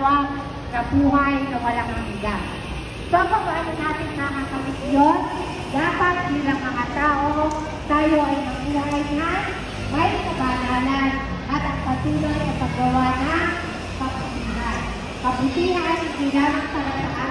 maginhawa na buhay na walang hanggan. So, paano natin nakakamit yun? Dapat bilang mga tao, tayo ay mabuhay na may kabanalan at ang patuloy na paggawa ng kabutihan, hindi lamang para sa